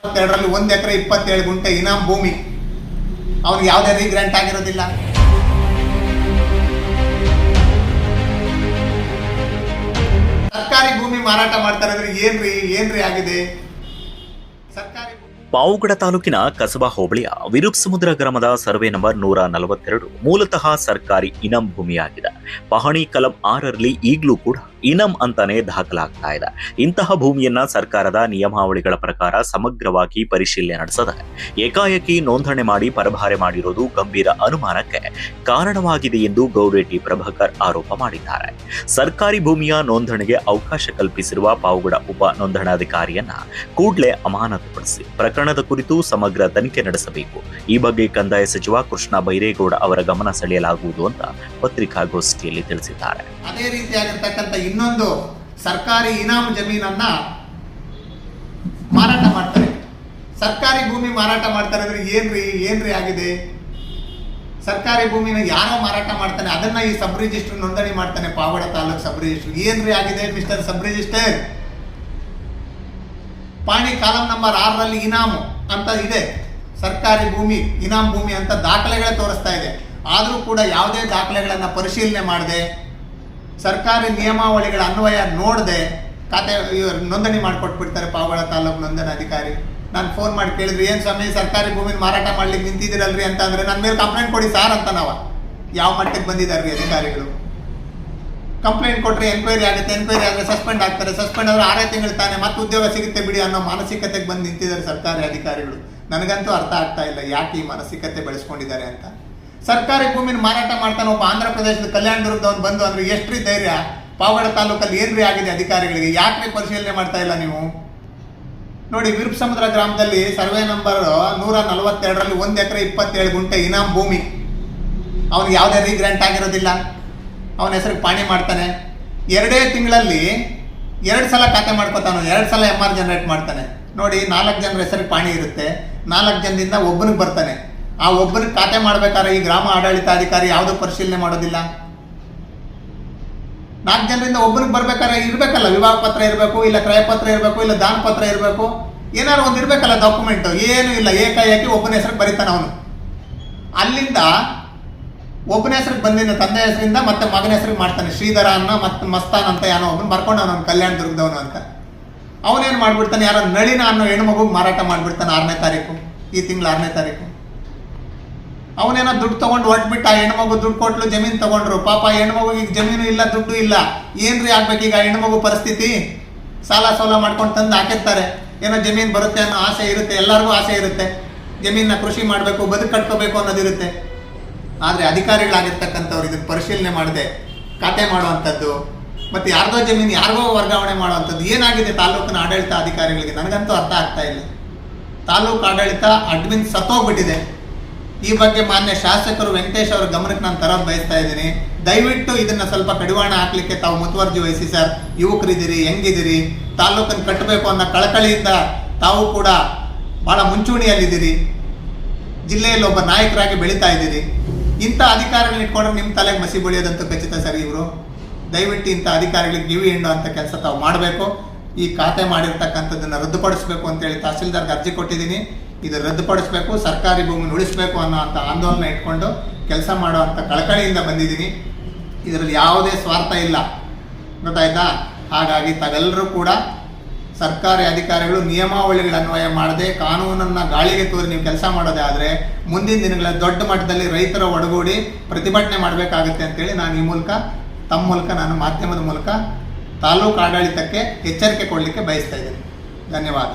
22ರಲ್ಲಿ 1 ಎಕರೆ 27 ಗುಂಟೆ ಇನಾಮ್ ಭೂಮಿ ಅವನಿಗೆ ಯಾವುದೇ ರೀಗ್ರಾಂಟ್ ಆಗಿರೋದಿಲ್ಲ. ಸರ್ಕಾರಿ ಭೂಮಿ ಮಾರಾಟ ಮಾಡ್ತಾರೆ ಅಂದ್ರೆ ಏನ್ರಿ ಆಗಿದೆ ಸರ್ಕಾರಿ. ಪಾವಗಡ ತಾಲೂಕಿನ ಕಸಬಾ ಹೋಬಳಿಯ ವಿರುಪ್ಸಮುದ್ರ ಗ್ರಾಮದ ಸರ್ವೆ ನಂಬರ್ 142 ಮೂಲತಃ ಸರ್ಕಾರಿ ಇನಾಮ್ ಭೂಮಿಯಾಗಿದೆ. ಪಹಣಿ ಕಲಂ 6ರಲ್ಲಿ ಈಗಲೂ ಕೂಡ ಇನಾಮ್ ಅಂತಾನೆ ದಾಖಲಾಗ್ತಾ ಇದೆ. ಇಂತಹ ಭೂಮಿಯನ್ನ ಸರ್ಕಾರದ ನಿಯಮಾವಳಿಗಳ ಪ್ರಕಾರ ಸಮಗ್ರವಾಗಿ ಪರಿಶೀಲನೆ ನಡೆಸದೆ ಏಕಾಏಕಿ ನೋಂದಣಿ ಮಾಡಿ ಪರಭಾರೆ ಮಾಡಿರೋದು ಗಂಭೀರ ಅನುಮಾನಕ್ಕೆ ಕಾರಣವಾಗಿದೆ ಎಂದು ಗೌರೆಡ್ಡಿ ಪ್ರಭಾಕರ್ ಆರೋಪ ಮಾಡಿದ್ದಾರೆ. ಸರ್ಕಾರಿ ಭೂಮಿಯ ನೋಂದಣಿಗೆ ಅವಕಾಶ ಕಲ್ಪಿಸಿರುವ ಪಾವಗಡ ಉಪ ನೋಂದಣಾಧಿಕಾರಿಯನ್ನ ಕೂಡಲೇ ಅಮಾನತುಪಡಿಸಿ ಪ್ರಕರಣದ ಕುರಿತು ಸಮಗ್ರ ತನಿಖೆ ನಡೆಸಬೇಕು. ಈ ಬಗ್ಗೆ ಕಂದಾಯ ಸಚಿವ ಕೃಷ್ಣ ಬೈರೇಗೌಡ ಅವರ ಗಮನ ಸೆಳೆಯಲಾಗುವುದು ಅಂತ ಪತ್ರಿಕಾಗೋಷ್ಠಿಯಲ್ಲಿ ತಿಳಿಸಿದ್ದಾರೆ. ಅದೇ ರೀತಿಯಾಗಿರ್ತಕ್ಕಂಥ ಇನ್ನೊಂದು ಸರ್ಕಾರಿ ಇನಾಮ್ ಜಮೀನನ್ನ ಮಾರಾಟ ಮಾಡ್ತಾರೆ. ಸರ್ಕಾರಿ ಭೂಮಿ ಮಾರಾಟ ಮಾಡ್ತಾರೆ ಅಂದ್ರೆ ಏನ್ರಿ ಆಗಿದೆ. ಸರ್ಕಾರಿ ಭೂಮಿನ ಯಾರೋ ಮಾರಾಟ ಮಾಡ್ತಾನೆ, ಅದನ್ನ ಈ ಸಬ್ ರಿಜಿಸ್ಟರ್ ನೋಂದಣಿ ಮಾಡ್ತಾನೆ. ಪಾವಗಡ ತಾಲೂಕು ಸಬ್ ರಿಜಿಸ್ಟರ್ ಏನ್ರಿ ಆಗಿದೆ ಮಿಸ್ಟರ್ ಸಬ್ ರಿಜಿಸ್ಟರ್. ಪಾಣಿ ಕಾಲಂ ನಂಬರ್ 6ರಲ್ಲಿ ಇನಾಮು ಅಂತ ಇದೆ. ಸರ್ಕಾರಿ ಭೂಮಿ ಇನಾಮ್ ಭೂಮಿ ಅಂತ ದಾಖಲೆಗಳೇ ತೋರಿಸ್ತಾ ಇದೆ. ಆದರೂ ಕೂಡ ಯಾವುದೇ ದಾಖಲೆಗಳನ್ನ ಪರಿಶೀಲನೆ ಮಾಡದೆ ಸರ್ಕಾರಿ ನಿಯಮಾವಳಿಗಳ ಅನ್ವಯ ನೋಡದೆ ಖಾತೆ ನೋಂದಣಿ ಮಾಡಿಕೊಟ್ಬಿಡ್ತಾರೆ ಪಾವಗಡ ತಾಲೂಕು ನೋಂದಣಾಧಿಕಾರಿ. ನಾನು ಫೋನ್ ಮಾಡಿ ಕೇಳಿದ್ರಿ, ಏನು ಸ್ವಾಮಿ ಸರ್ಕಾರಿ ಭೂಮಿನ ಮಾರಾಟ ಮಾಡ್ಲಿಕ್ಕೆ ನಿಂತಿದ್ದೀರಲ್ರಿ ಅಂತ ಅಂದ್ರೆ ನನ್ನ ಮೇಲೆ ಕಂಪ್ಲೇಂಟ್ ಕೊಡಿ ಸಾರ್ ಅಂತ. ಯಾವ ಮಟ್ಟಕ್ಕೆ ಬಂದಿದ್ದಾರೆ ಅಧಿಕಾರಿಗಳು. ಕಂಪ್ಲೇಂಟ್ ಕೊಟ್ಟರೆ ಎನ್ಕ್ವೈರಿ ಆಗುತ್ತೆ, ಎನ್ಕ್ವೈರಿ ಆದರೆ ಸಸ್ಪೆಂಡ್ ಆಗ್ತಾರೆ, ಸಸ್ಪೆಂಡ್ ಆದರೆ 6 ತಿಂಗಳು ತಾನೆ ಮತ್ತೆ ಉದ್ಯೋಗ ಸಿಗುತ್ತೆ ಬಿಡಿ ಅನ್ನೋ ಮಾನಸಿಕತೆಗೆ ಬಂದು ನಿಂತಿದ್ದಾರೆ ಸರ್ಕಾರಿ ಅಧಿಕಾರಿಗಳು. ನನಗಂತೂ ಅರ್ಥ ಆಗ್ತಾ ಇಲ್ಲ ಯಾಕೆ ಈ ಮಾನಸಿಕತೆ ಬೆಳೆಸ್ಕೊಂಡಿದ್ದಾರೆ ಅಂತ. ಸರ್ಕಾರಿ ಭೂಮಿನ ಮಾರಾಟ ಮಾಡ್ತಾನೆ ಒಬ್ಬ ಆಂಧ್ರ ಪ್ರದೇಶದ ಕಲ್ಯಾಣದುರ್ಗದವನು ಬಂದು ಅಂದ್ರೆ ಎಷ್ಟ್ರಿ ಧೈರ್ಯ. ಪಾವಗಡ ತಾಲೂಕಲ್ಲಿ ಏನ್ರಿ ಆಗಿದೆ ಅಧಿಕಾರಿಗಳಿಗೆ, ಯಾಕೆ ಪರಿಶೀಲನೆ ಮಾಡ್ತಾ ಇಲ್ಲ ನೀವು? ನೋಡಿ, ವಿರುಪ್ಸಮುದ್ರ ಗ್ರಾಮದಲ್ಲಿ ಸರ್ವೆ ನಂಬರ್ 142ರಲ್ಲಿ 1 ಎಕರೆ 27 ಗುಂಟೆ ಇನಾಮ್ ಭೂಮಿ ಅವನಿಗೆ ಯಾವುದೇ ರೀಗ್ರಾಂಟ್ ಆಗಿರೋದಿಲ್ಲ. ಅವನ ಹೆಸರಿಗೆ ಪಾಣಿ ಮಾಡ್ತಾನೆ. 2 ತಿಂಗಳಲ್ಲಿ 2 ಸಲ ಖಾತೆ ಮಾಡ್ಕೋತಾನು, 2 ಸಲ MR ಜನರೇಟ್ ಮಾಡ್ತಾನೆ. ನೋಡಿ, 4 ಜನರ ಹೆಸರಿಗೆ ಪಾಣಿ ಇರುತ್ತೆ. 4 ಜನದಿಂದ ಒಬ್ಬನಿಗೆ ಬರ್ತಾನೆ. ಆ ಒಬ್ಬನಿಗೆ ಖಾತೆ ಮಾಡ್ಬೇಕಾದ್ರೆ ಈ ಗ್ರಾಮ ಆಡಳಿತಾಧಿಕಾರಿ ಯಾವುದೂ ಪರಿಶೀಲನೆ ಮಾಡೋದಿಲ್ಲ. 4 ಜನರಿಂದ ಒಬ್ಬನಿಗೆ ಬರ್ಬೇಕಾದ್ರೆ ಇರ್ಬೇಕಲ್ಲ, ವಿವಾಹ ಪತ್ರ ಇರಬೇಕು, ಇಲ್ಲ ಕ್ರಯ ಪತ್ರ ಇರಬೇಕು, ಇಲ್ಲ ದಾನ ಪತ್ರ ಇರಬೇಕು, ಏನಾದ್ರು ಒಂದು ಇರ್ಬೇಕಲ್ಲ ಡಾಕ್ಯುಮೆಂಟ್. ಏನೂ ಇಲ್ಲ, ಏಕಾಏಕಿ ಒಬ್ಬನ ಹೆಸರಿಗೆ ಬರೀತಾನೆ ಅವನು. ಅಲ್ಲಿಂದ ಒಬ್ಬನ ಹೆಸರಿಗೆ ಬಂದಿದ್ದ ತಂದೆ ಹೆಸರಿಂದ ಮತ್ತೆ ಮಗನ ಹೆಸರಿಗೆ ಮಾಡ್ತಾನೆ. ಶ್ರೀಧರ ಅನ್ನೋ ಮತ್ತೆ ಮಸ್ತಾನ್ ಅಂತ ಏನೋ ಒಬ್ಬನು ಬರ್ಕೊಂಡು ಅವನು ಕಲ್ಯಾಣದುರ್ಗದವನು ಅಂತ. ಅವನೇನು ಮಾಡ್ಬಿಡ್ತಾನೆ, ಯಾರೋ ನಳಿನ ಅನ್ನೋ ಹೆಣ್ಮಗುಗೆ ಮಾರಾಟ ಮಾಡಿಬಿಡ್ತಾನೆ 6ನೇ ತಾರೀಕು, ಈ ತಿಂಗಳು 6ನೇ ತಾರೀಕು. ಅವನೇನೋ ದುಡ್ಡು ತೊಗೊಂಡು ಹೊಟ್ಬಿಟ್ಟು ಆ ಹೆಣ್ಮಗು ದುಡ್ಡು ಕೊಟ್ಲು, ಜಮೀನು ತೊಗೊಂಡ್ರು. ಪಾಪ ಹೆಣ್ಮಗು ಈಗ ಜಮೀನು ಇಲ್ಲ, ದುಡ್ಡು ಇಲ್ಲ, ಏನ್ರಿ ಆಗ್ಬೇಕೀಗ ಹೆಣ್ಮಗು ಪರಿಸ್ಥಿತಿ? ಸಾಲ ಸೋಲ ಮಾಡ್ಕೊಂಡು ತಂದು ಹಾಕಿರ್ತಾರೆ. ಏನೋ ಜಮೀನು ಬರುತ್ತೆ ಅನ್ನೋ ಆಸೆ ಇರುತ್ತೆ, ಎಲ್ಲರಿಗೂ ಆಸೆ ಇರುತ್ತೆ. ಜಮೀನನ್ನ ಕೃಷಿ ಮಾಡಬೇಕು, ಬದುಕು ಕಟ್ಕೋಬೇಕು ಅನ್ನೋದಿರುತ್ತೆ. ಆದರೆ ಅಧಿಕಾರಿಗಳಾಗಿರ್ತಕ್ಕಂಥವ್ರು ಇದನ್ನು ಪರಿಶೀಲನೆ ಮಾಡದೆ ಖಾತೆ ಮಾಡುವಂಥದ್ದು, ಮತ್ತು ಯಾರ್ದೋ ಜಮೀನು ಯಾರಿಗೋ ವರ್ಗಾವಣೆ ಮಾಡುವಂಥದ್ದು ಏನಾಗಿದೆ ತಾಲೂಕಿನ ಆಡಳಿತ ಅಧಿಕಾರಿಗಳಿಗೆ ನನಗಂತೂ ಅರ್ಥ ಆಗ್ತಾ ಇಲ್ಲ. ತಾಲೂಕು ಆಡಳಿತ ಅಡ್ಮಿನ್ ಸತ್ತೋಗ್ಬಿಟ್ಟಿದೆ. ಈ ಬಗ್ಗೆ ಮಾನ್ಯ ಶಾಸಕರು ವೆಂಕಟೇಶ್ ಅವರ ಗಮನಕ್ಕೆ ನಾನು ತರೋದು ಬಯಸ್ತಾ ಇದ್ದೀನಿ. ದಯವಿಟ್ಟು ಇದನ್ನು ಸ್ವಲ್ಪ ಕಡಿವಾಣ ಹಾಕಲಿಕ್ಕೆ ತಾವು ಮುತುವರ್ಜಿ ವಹಿಸಿ ಸರ್. ಯುವಕರಿದ್ದೀರಿ, ಹೆಂಗಿದ್ದೀರಿ, ತಾಲೂಕನ್ನು ಕಟ್ಟಬೇಕು ಅನ್ನೋ ಕಳಕಳಿಯಿಂದ ತಾವು ಕೂಡ ಭಾಳ ಮುಂಚೂಣಿಯಲ್ಲಿದ್ದೀರಿ. ಜಿಲ್ಲೆಯಲ್ಲಿ ಒಬ್ಬ ನಾಯಕರಾಗಿ ಬೆಳೀತಾ ಇದ್ದೀರಿ. ಇಂಥ ಅಧಿಕಾರಿಗಳನ್ನ ಇಟ್ಕೊಂಡ್ರೆ ನಿಮ್ಮ ತಲೆಗೆ ಮಸಿ ಬಳಿಯೋದಂತೂ ಖಚಿತ ಸರಿ. ಇವರು ದಯವಿಟ್ಟು ಇಂಥ ಅಧಿಕಾರಿಗಳಿಗೆ ಗಿವಿ ಹಿಂಡು ಅಂತ ಕೆಲಸ ತಾವು ಮಾಡಬೇಕು. ಈ ಖಾತೆ ಮಾಡಿರ್ತಕ್ಕಂಥದ್ದನ್ನು ರದ್ದುಪಡಿಸಬೇಕು ಅಂತೇಳಿ ತಹಸೀಲ್ದಾರ್ಗೆ ಅರ್ಜಿ ಕೊಟ್ಟಿದ್ದೀನಿ. ಇದು ರದ್ದುಪಡಿಸಬೇಕು, ಸರ್ಕಾರಿ ಭೂಮಿನ ಉಳಿಸಬೇಕು ಅನ್ನೋ ಅಂಥ ಆಂದೋಲನ ಇಟ್ಕೊಂಡು ಕೆಲಸ ಮಾಡುವಂಥ ಕಳಕಳಿಯಿಂದ ಬಂದಿದ್ದೀನಿ. ಇದರಲ್ಲಿ ಯಾವುದೇ ಸ್ವಾರ್ಥ ಇಲ್ಲ, ಗೊತ್ತಾಯ್ತಾ? ಹಾಗಾಗಿ ತಾವೆಲ್ಲರೂ ಕೂಡ ಸರ್ಕಾರಿ ಅಧಿಕಾರಿಗಳು ನಿಯಮಾವಳಿಗಳ ಅನ್ವಯ ಮಾಡದೆ ಕಾನೂನನ್ನು ಗಾಳಿಗೆ ತೋರಿ ನೀವು ಕೆಲಸ ಮಾಡೋದೇ ಆದರೆ ಮುಂದಿನ ದಿನಗಳಲ್ಲಿ ದೊಡ್ಡ ಮಟ್ಟದಲ್ಲಿ ರೈತರ ಒಡಗೂಡಿ ಪ್ರತಿಭಟನೆ ಮಾಡಬೇಕಾಗುತ್ತೆ ಅಂತೇಳಿ ನಾನು ಈ ಮೂಲಕ ತಮ್ಮ ಮೂಲಕ ನಾನು ಮಾಧ್ಯಮದ ಮೂಲಕ ತಾಲೂಕು ಆಡಳಿತಕ್ಕೆ ಎಚ್ಚರಿಕೆ ಕೊಡಲಿಕ್ಕೆ ಬಯಸ್ತಾ ಇದ್ದೀನಿ. ಧನ್ಯವಾದ.